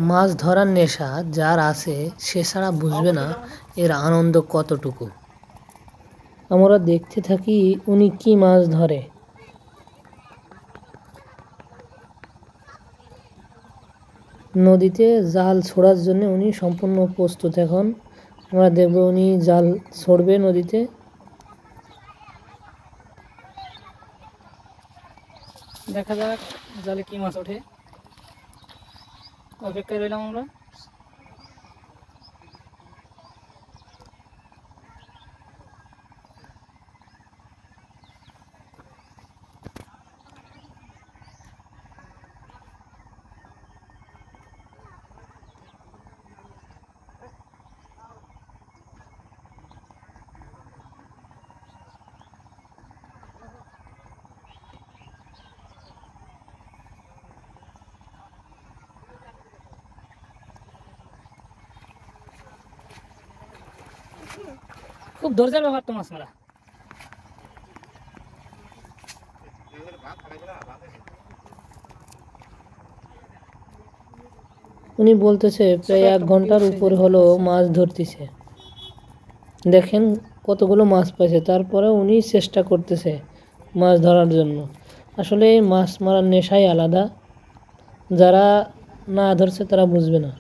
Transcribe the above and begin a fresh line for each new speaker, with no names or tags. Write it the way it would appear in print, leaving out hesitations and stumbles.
মাছ ধরার নেশা যার আছে সে ছাড়া বুঝবে না এর আনন্দ কতটুকু। আমরা দেখতে থাকি উনি কি মাছ ধরে। নদীতে জাল ছোড়ার জন্য উনি সম্পূর্ণ প্রস্তুত। এখন আমরা দেখব উনি জাল ছড়বে নদীতে। দেখা যাক জালে কি মাছ ওঠে, অপেক্ষায় রইলাম আমরা। খুব ধৈর্যের ব্যাপার তো মাছ মারা। উনি বলতেছে প্রায় 1 ঘন্টার উপর হলো মাছ ধরতেছে। দেখেন কতগুলো মাছ পাইছে, তারপরে উনি চেষ্টা করতেছে মাছ ধরার জন্য। আসলে মাছ মারার নেশাই আলাদা, যারা না ধরছে তারা বুঝবে না।